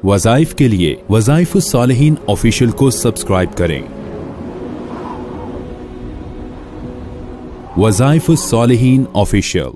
वज़ाइफ के लिए वज़ाइफुस सालिहीन ऑफिशियल को सब्सक्राइब करें। वज़ाइफुस सालिहीन ऑफिशियल।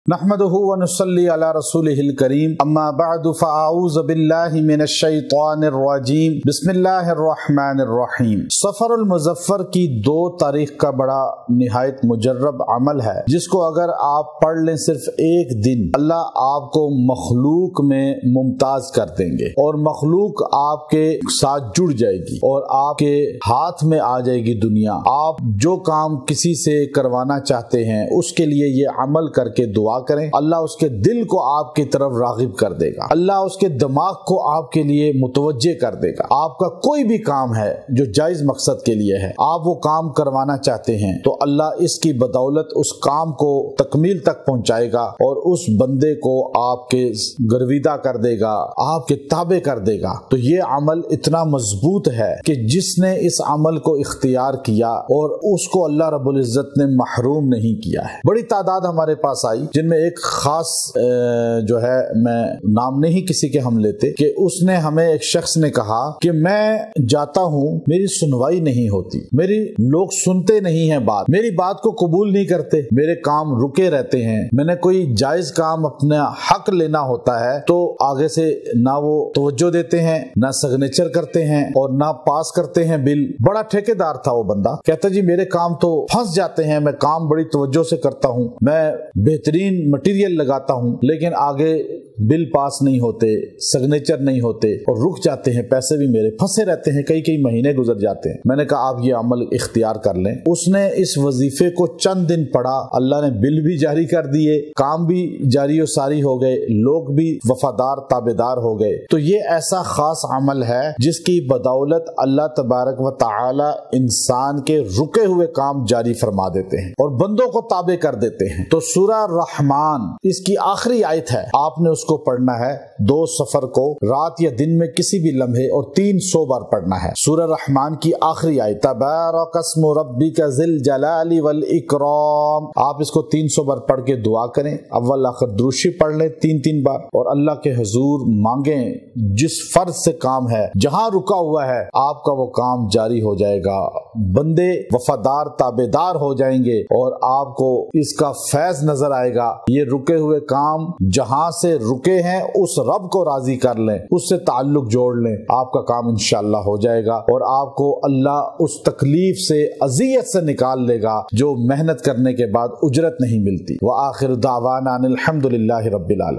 नहमदुहु व नुसल्ली अला रसूलिहिल करीम, अम्मा बअदु फ़अऊज़ु बिल्लाहि मिनश शैतानिर रजीम, बिस्मिल्लाहिर रहमानिर रहीम। सफ़रुल मुज़फ़्फ़र की 2 तारीख का बड़ा निहायत मुजर्रब अमल है, जिसको अगर आप पढ़ लें सिर्फ एक दिन, अल्लाह आपको मखलूक में मुमताज कर देंगे और मखलूक आपके साथ जुड़ जाएगी और आपके हाथ में आ जाएगी दुनिया। आप जो काम किसी से करवाना चाहते हैं उसके लिए ये अमल करके दुआ करें, अल्लाह उसके दिल को आपकी तरफ रागिब कर देगा, अल्लाह उसके दिमाग को आपके लिए मुतवज्जे कर देगा। आपका कोई भी काम है जो जायज मकसद के लिए है, आप वो काम करवाना चाहते हैं तो अल्लाह इसकी बदौलत उस काम को तकमील तक पहुंचाएगा और उस बंदे को आपके गर्विदा कर देगा, आपके ताबे कर देगा। तो ये अमल इतना मजबूत है कि जिसने इस अमल को इख्तियार किया और उसको अल्लाह रब्बुल इज्जत ने महरूम नहीं किया है। बड़ी तादाद हमारे पास आई जिनमें एक खास जो है, मैं नाम नहीं किसी के हम लेते, कि उसने हमें एक शख्स ने कहा कि मैं जाता हूँ, मेरी सुनवाई नहीं होती, मेरी लोग सुनते नहीं हैं बात, मेरी बात को कबूल नहीं करते, मेरे काम रुके रहते हैं। मैंने कोई जायज काम अपना हक लेना होता है तो आगे से ना वो तवज्जो देते हैं, ना सिग्नेचर करते हैं और ना पास करते हैं बिल। बड़ा ठेकेदार था वो बंदा, कहता जी मेरे काम तो फंस जाते हैं, मैं काम बड़ी तवज्जो से करता हूँ, मैं बेहतरीन मटेरियल लगाता हूँ, लेकिन आगे बिल पास नहीं होते, सिग्नेचर नहीं होते और रुक जाते हैं, पैसे भी मेरे फंसे रहते हैं, कई कई महीने गुजर जाते हैं। मैंने कहा आप ये अमल इख्तियार कर लें। उसने इस वजीफे को चंद दिन पढ़ा, अल्लाह ने बिल भी जारी कर दिए, काम भी जारी और सारी हो गए, लोग भी वफादार ताबेदार हो गए। तो ये ऐसा खास अमल है जिसकी बदौलत अल्लाह तबारक व तआला इंसान के रुके हुए काम जारी फरमा देते हैं और बंदों को ताबे कर देते हैं। तो सूरा रहमान इसकी आखिरी आयत है, आपने उसको पढ़ना है 2 सफर को रात या दिन में किसी भी लम्हे और 300 बार पढ़ना है। सूरा रहमान की आखिरी आयत तबारकस्मु रब्बिका ज़िल जलाली वल इकराम, आप इसको 300 बार पढ़ के दुआ करें, अव्वल आखिर दुरूशी पढ़ लें 3-3 बार और अल्लाह के हुजूर मांगें। जिस फर्ज से काम है, जहां रुका हुआ है, आपका वो काम जारी हो जाएगा, बंदे वफादार ताबेदार हो जाएंगे और आपको इसका फैज नजर आएगा। ये रुके हुए काम जहां से रुके हैं उस रब को राजी कर लें, उससे ताल्लुक जोड़ लें, आपका काम इंशाअल्लाह हो जाएगा और आपको अल्लाह उस तकलीफ से, अजियत से निकाल लेगा जो मेहनत करने के बाद उजरत नहीं मिलती। व आखिर दावाना अनिल हम्दुलिल्लाहि रब्बिल आलमीन।